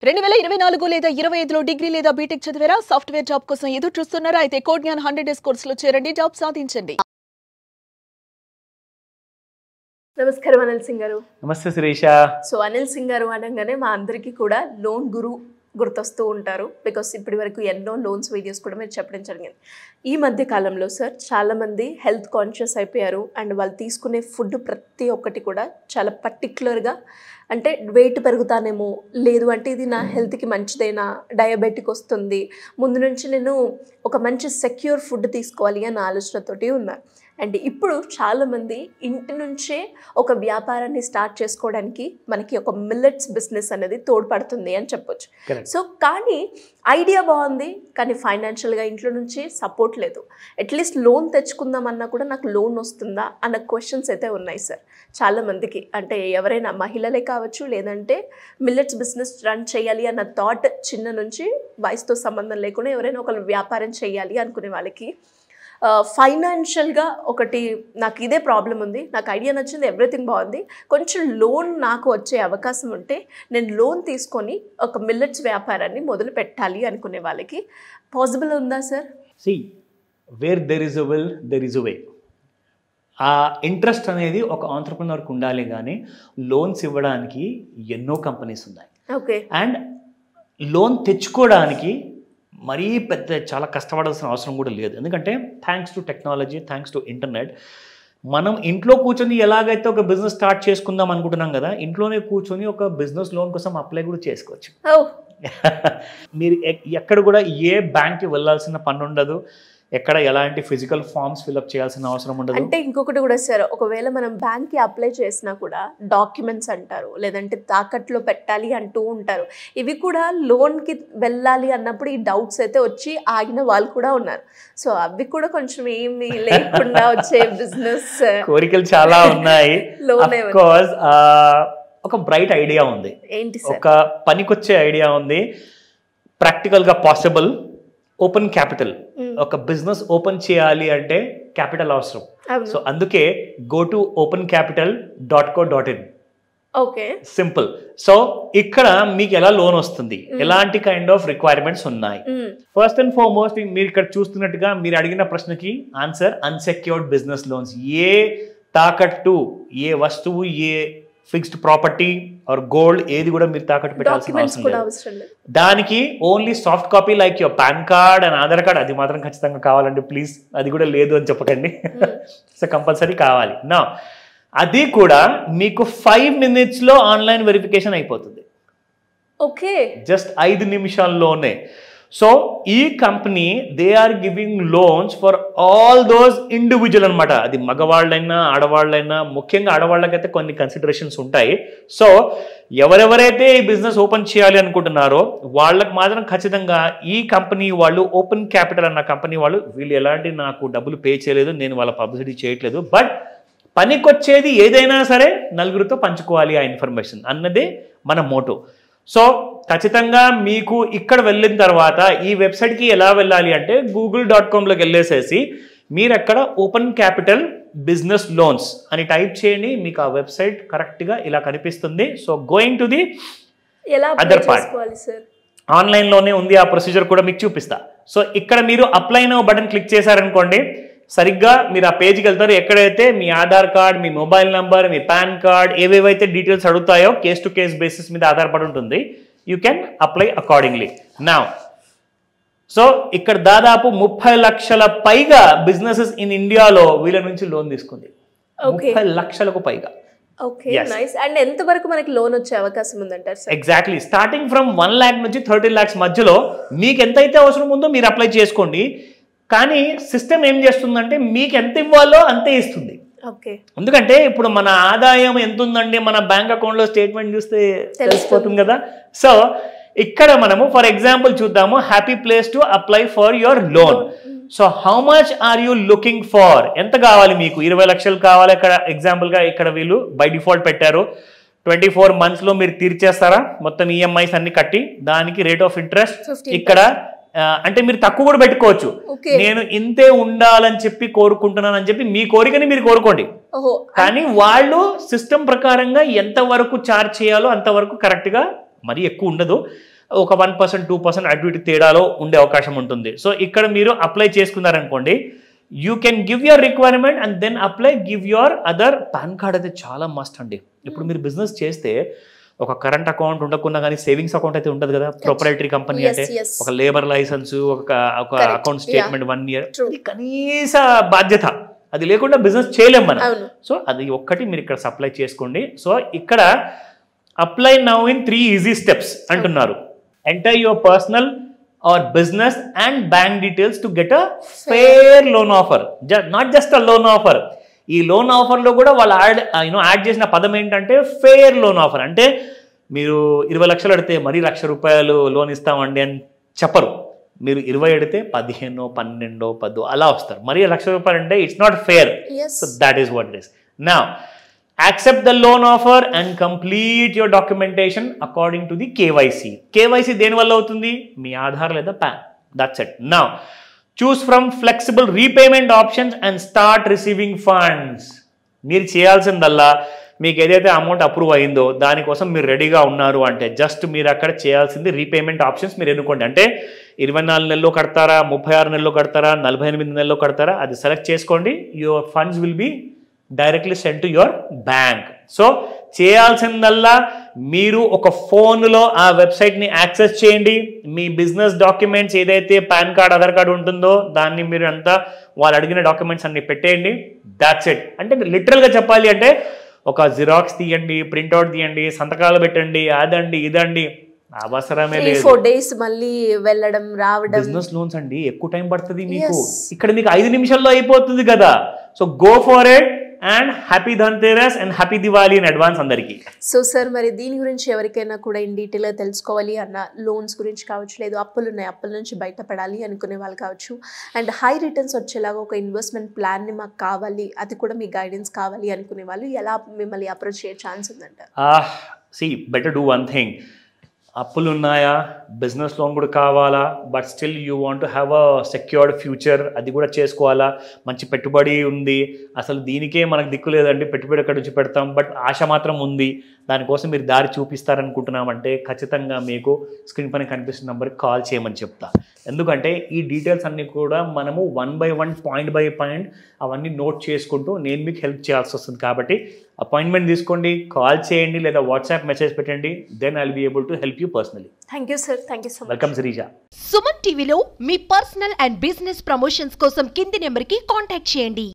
2024 లేదా 25లో డిగ్రీ లేదా బీటెక్ చదివారా? సాఫ్ట్వేర్ జాబ్ కోసం ఎదురు చూస్తున్నారా? అయితే కోడ్ జ్ఞాన్ 100 డేస్ కోర్సులో చేరండి, జాబ్ సాధించండి. నమస్కారం అనిల్ సింగ్ గారు. నమస్తే శిరీష. సో అనిల్ సింగ్ గారు అనగానే మా అందరికీ కూడా లోన్ గురు గుర్తొస్తూ ఉంటారు. బికాస్ ఇప్పటి వరకు ఎన్నో లోన్స్ వీడియోస్ కూడా మీరు చెప్పడం జరిగింది. ఈ మధ్య కాలంలో సార్ చాలామంది హెల్త్ కాన్షియస్ అయిపోయారు. అండ్ వాళ్ళు తీసుకునే ఫుడ్ ప్రతి ఒక్కటి కూడా చాలా పర్టికులర్గా, అంటే వెయిట్ పెరుగుతానేమో, లేదు అంటే ఇది నా హెల్త్కి మంచిదేనా, డయాబెటిక్ వస్తుంది, ముందు నుంచి నేను ఒక మంచి సెక్యూర్ ఫుడ్ తీసుకోవాలి అన్న ఆలోచనతోటి ఉన్నారు. అండ్ ఇప్పుడు చాలామంది ఇంటి నుంచే ఒక వ్యాపారాన్ని స్టార్ట్ చేసుకోవడానికి మనకి ఒక మిల్లెట్స్ బిజినెస్ అనేది తోడ్పడుతుంది అని చెప్పొచ్చు. సో కానీ ఐడియా బాగుంది, కానీ ఫైనాన్షియల్గా ఇంట్లో నుంచి సపోర్ట్ లేదు. అట్లీస్ట్ లోన్ తెచ్చుకుందామన్నా కూడా నాకు లోన్ వస్తుందా అన్న క్వశ్చన్స్ అయితే ఉన్నాయి సార్ చాలామందికి. అంటే ఎవరైనా మహిళలే కావచ్చు, లేదంటే మిల్లెట్స్ బిజినెస్ రన్ చేయాలి అన్న థాట్ చిన్న నుంచి వయసుతో సంబంధం లేకుండా ఎవరైనా ఒక వ్యాపారం చేయాలి అనుకునే వాళ్ళకి ఫైనాన్షియల్గా ఒకటి నాకు ఇదే ప్రాబ్లం ఉంది, నాకు ఐడియా నచ్చింది, ఎవ్రీథింగ్ బాగుంది, కొంచెం లోన్ నాకు వచ్చే అవకాశం ఉంటే నేను లోన్ తీసుకొని ఒక మిల్లెట్స్ వ్యాపారాన్ని మొదలు పెట్టాలి అనుకునే వాళ్ళకి పాసిబుల్ ఉందా sir? See where there is a will there is a way. ఆ ఇంట్రెస్ట్ అనేది ఒక ఆంట్రప్రెన్యూర్కి ఉండాలి, కానీ లోన్స్ ఇవ్వడానికి ఎన్నో కంపెనీస్ ఉన్నాయి. ఓకే. అండ్ లోన్ తెచ్చుకోవడానికి మరీ పెద్ద చాలా కష్టపడాల్సిన అవసరం కూడా లేదు. ఎందుకంటే thanks to technology, thanks to internet, మనం ఇంట్లో కూర్చొని ఎలాగైతే ఒక బిజినెస్ స్టార్ట్ చేసుకుందాం అనుకుంటున్నాం కదా, ఇంట్లోనే కూర్చొని ఒక బిజినెస్ లోన్ కోసం అప్లై కూడా చేసుకోవచ్చు. మీరు ఎక్కడ కూడా ఏ బ్యాంక్కి వెళ్ళాల్సిన పని ఉండదు, ఎక్కడ ఎలాంటి ఫిజికల్ ఫామ్స్ ఫిల్అప్ చేయాల్సిన అవసరం ఉండదు. అంటే ఇంకొకటి కూడా సార్, ఒకవేళ మనం బ్యాంక్కి అప్లై చేసినా కూడా డాక్యుమెంట్స్ అంటారు, లేదంటే తాకట్లో పెట్టాలి అంటూ ఉంటారు. ఇవి కూడా లోన్కి వెళ్ళాలి అన్నప్పుడు ఈ డౌట్స్ అయితే వచ్చి ఆగిన వాళ్ళు కూడా ఉన్నారు. సో అవి కూడా కొంచెం ఏమి లేకుండా వచ్చే బిజినెస్ కోరికలు చాలా ఉన్నాయి. ఒక బ్రైట్ ఐడియా ఉంది, ఏంటి ఒక పనికొచ్చే ఐడియా ఉంది, ప్రాక్టికల్గా పాసిబుల్. Open capital. ఒక బిజినెస్ ఓపెన్ చేయాలి అంటే క్యాపిటల్ అవసరం. సో అందుకే go to opencapital.co.in. Okay, simple. So ఇక్కడ మీకు ఎలా లోన్ వస్తుంది, ఎలాంటి కైండ్ ఆఫ్ రిక్వైర్మెంట్స్ ఉన్నాయి. ఫస్ట్ అండ్ ఫార్మోస్ట్ మీరు ఇక్కడ చూస్తున్నట్టుగా మీరు అడిగిన ప్రశ్నకి ఆన్సర్ అన్సెక్యూర్డ్ బిజినెస్ లోన్స్. ఏ తాకట్టు, ఏ వస్తువు, ఏ ఫిక్స్డ్ ప్రాపర్టీ ఆర్ గోల్డ్ ఏది కూడా మీరు తాకట్టు పెట్టాల్సిన అవసరం లేదు. దానికి only soft copy like your pan card and Aadhaar card, అది మాత్రం ఖచ్చితంగా కావాలండి ప్లీజ్. అది కూడా లేదు అని చెప్పకండి, సో కంపల్సరీ కావాలి. నా అది కూడా మీకు 5 minutesలో ఆన్లైన్ వెరిఫికేషన్ అయిపోతుంది. ఓకే, జస్ట్ 5 నిమిషాల్లోనే. సో ఈ company they are giving loans for all those individual అనమాట. అది మగవాళ్ళైనా ఆడవాళ్ళైనా, ముఖ్యంగా ఆడవాళ్ళకైతే కొన్ని కన్సిడరేషన్స్ ఉంటాయి. సో ఎవరెవరైతే ఈ బిజినెస్ ఓపెన్ చేయాలి అనుకుంటున్నారో వాళ్ళకి మాత్రం ఖచ్చితంగా ఈ కంపెనీ వాళ్ళు, ఓపెన్ క్యాపిటల్ అన్న కంపెనీ వాళ్ళు, వీళ్ళు ఎలాంటి నాకు డబ్బులు పే చేయలేదు, నేను వాళ్ళ పబ్లిసిటీ చేయట్లేదు, బట్ పనికొచ్చేది ఏదైనా సరే నలుగురితో పంచుకోవాలి ఆ ఇన్ఫర్మేషన్ అన్నదే మన మోటో. సో ఖచ్చితంగా మీకు ఇక్కడ వెళ్ళిన తర్వాత ఈ వెబ్సైట్కి ఎలా వెళ్ళాలి అంటే google.comలోకి వెళ్ళేసేసి మీరు అక్కడ ఓపెన్ క్యాపిటల్ బిజినెస్ లోన్స్ అని టైప్ చేయండి, మీకు ఆ వెబ్సైట్ కరెక్ట్గా ఇలా కనిపిస్తుంది. So going to the other part, ఆన్లైన్లోనే ఉంది ఆ ప్రొసీజర్ కూడా మీకు చూపిస్తా. సో ఇక్కడ మీరు అప్లై నౌ బటన్ క్లిక్ చేశారనుకోండి, సరిగ్గా మీరు ఆ పేజ్కి వెళ్తారు. ఎక్కడైతే మీ ఆధార్ కార్డ్, మీ మొబైల్ నంబర్, మీ పాన్ కార్డ్, ఏవేవైతే డీటెయిల్స్ అడుగుతాయో కేస్ టు కేస్ బేసిస్ మీద ఆధారపడి ఉంటుంది. You can apply accordingly. Now so ఇక్కడ దాదాపు 30 లక్షల పైగా బిజినెసెస్ ఇన్ ఇండియాలో వీళ్ళ నుంచి లోన్ తీసుకుంది. 30 లక్షలకు పైగా. Okay, nice. అండ్ ఎంత వరకు మనకి లోన్ వచ్చే అవకాశం ఉందంటారు sir? Exactly starting from 1 lakh నుంచి 30 lakhs మధ్యలో మీకు ఎంతైతే అవసరం ఉందో మీరు అప్లై చేసుకోండి. కానీ సిస్టమ్ ఏం చేస్తుందంటే మీకు ఎంత ఇవ్వాలో అంతే ఇస్తుంది. ఎందుకంటే ఇప్పుడు మన ఆదాయం ఎంత ఉందండి, మన బ్యాంక్ అకౌంట్లో స్టేట్మెంట్ చూస్తే తెలిసిపోతుంది కదా. సో ఇక్కడ మనము ఫర్ ఎగ్జాంపుల్ చూద్దాము, happy place to apply for your loan. So how much are you looking for, ఎంత కావాలి మీకు? 20 లక్షలు కావాలి. ఇక్కడ ఎగ్జాంపుల్గా ఇక్కడ వీళ్ళు బై డిఫాల్ట్ పెట్టారు 24 monthsలో మీరు తీర్చేస్తారా మొత్తం ఈఎంఐస్ అన్ని కట్టి, దానికి రేట్ ఆఫ్ ఇంట్రెస్ట్ ఇక్కడ అంటే మీరు తక్కువ కూడా పెట్టుకోవచ్చు. నేను ఇంతే ఉండాలని చెప్పి కోరుకుంటున్నాను అని చెప్పి మీ కోరికని మీరు కోరుకోండి, కానీ వాళ్ళు సిస్టమ్ ప్రకారంగా ఎంత వరకు చార్జ్ చేయాలో అంతవరకు కరెక్ట్గా, మరి ఎక్కువ ఉండదు. ఒక 1% 2% అటు ఇటు తేడాలో ఉండే అవకాశం ఉంటుంది. సో ఇక్కడ మీరు అప్లై చేసుకున్నారనుకోండి, you can give your requirement and then apply, give your other. PAN card అయితే చాలా మస్ట్ అండి. ఇప్పుడు మీరు బిజినెస్ చేస్తే ఒక కరెంట్ అకౌంట్ ఉండకున్నా కానీ సేవింగ్స్ అకౌంట్ అయితే ఉంటుంది కదా, ప్రొపరైటరీ కంపెనీ అంటే ఒక లేబర్ లైసెన్స్, ఒక అకౌంట్ స్టేట్మెంట్ 1 year, ఇది కనీస బాధ్యత. అది లేకుండా బిజినెస్ చేయలేం మనం. సో అది ఒక్కటి మీరు ఇక్కడ సప్లై చేసుకోండి. సో ఇక్కడ apply now in 3 easy steps అంటున్నారు. Enter your personal or business and bank details to get a fair loan offer. Not just a loan offer. ఈ లోన్ ఆఫర్లో కూడా వాళ్ళు యాడ్ చేసిన పదం ఏంటంటే ఫేర్ లోన్ ఆఫర్. అంటే మీరు 20 లక్షలు అడితే మరీ ₹1,00,000 లోన్ ఇస్తామండి అని చెప్పరు. మీరు 20 అడితే 15, 12, 10 అలా వస్తారు. మరీ ₹1,00,000 అంటే it's not fair. So that is what it is. Now accept the loan offer and complete your documentation according to the KYC. KYC దేనివల్ల అవుతుంది? మీ ఆధార్ లేదా pan. That's it. Now choose from flexible repayment options and start receiving funds. మీరు చేయాల్సిందల్లా మీకు ఏదైతే amount approve అయిందో దానికోసం మీరు రెడీగా ఉన్నారు అంటే జస్ట్ మీరు అక్కడ చేయాల్సింది రీపేమెంట్ ఆప్షన్స్ మీరు ఎన్నుకోండి. అంటే 24 నెలల్లో కడతారా, 36 నెలల్లో కడతారా, 48 నెలల్లో కడతారా, అది సెలెక్ట్ చేసుకోండి. Your funds will be directly send to your bank. So చేయాల్సిందల్లా మీరు ఒక ఫోన్లో ఆ వెబ్సైట్ని యాక్సెస్ చేయండి. మీ బిజినెస్ డాక్యుమెంట్స్ ఏదైతే పాన్ కార్డ్, ఆధార్ కార్డు ఉంటుందో దాన్ని మీరు అంతా వాళ్ళు అడిగిన డాక్యుమెంట్స్ అన్ని పెట్టేయండి. That's it. అంటే లిటరల్గా చెప్పాలి అంటే ఒక జిరాక్స్ తీయండి, ప్రింట్అవుట్ తీయండి, సంతకాలు పెట్టండి, అదండి ఇదండి అవసరమే లేదు. 3-4 days మళ్ళీ వెళ్ళడం రావడం. బిజినెస్ లోన్స్ అండి ఎక్కువ టైం పడుతుంది మీకు. ఇక్కడ మీకు 5 నిమిషాల్లో అయిపోతుంది కదా. So go for it and happy Dhanteras and happy Diwali in advance అందరికీ. సో సార్ మరి దీని గురించి ఎవరికైనా కూడా ఇన్ డీటెయిల్గా తెలుసుకోవాలి అన్న, లోన్స్ గురించి కావచ్చు, లేదు అప్పులు ఉన్నాయి అప్పుల నుంచి బయటపడాలి అనుకునే వాళ్ళు కావచ్చు, అండ్ హై రిటర్న్స్ వచ్చేలాగా ఒక ఇన్వెస్ట్మెంట్ ప్లాన్ని మాకు కావాలి, అది కూడా మీ గైడెన్స్ కావాలి అనుకునే వాళ్ళు ఎలా మిమ్మల్ని అప్రోచ్ చేయ ఛాన్స్ ఉందంట? Better do one thing. అప్పులు ఉన్నాయా, బిజినెస్ లోన్ కూడా కావాలా, but still you want to have a secured future, అది కూడా చేసుకోవాలా, మంచి పెట్టుబడి ఉంది, అసలు దీనికే మనకు దిక్కు లేదండి, పెట్టుబడి ఎక్కడి నుంచి పెడతాం, బట్ ఆశ మాత్రం ఉంది, దానికోసం మీరు దారి చూపిస్తారనుకుంటున్నామంటే ఖచ్చితంగా మీకు స్క్రీన్ పైన కనిపిస్తున్న నెంబర్కి కాల్ చేయమని చెప్తా. ఎందుకంటే ఈ డీటెయిల్స్ అన్నీ కూడా మనము 1 by 1 పాయింట్ బై పాయింట్ అవన్నీ నోట్ చేసుకుంటూ నేను మీకు హెల్ప్ చేయాల్సి వస్తుంది. కాబట్టి అపాయింట్మెంట్ తీసుకోండి, కాల్ చేయండి, లేదా వాట్సాప్ మెసేజ్ పెట్టండి. Then I will be able to help you personally. Thank you sir. Thank you so much. Welcome Sreeja. Suman టీవీలో మీ పర్సనల్ అండ్ బిజినెస్ ప్రమోషన్స్ కోసం కింది నెంబర్కి కాంటాక్ట్ చేయండి.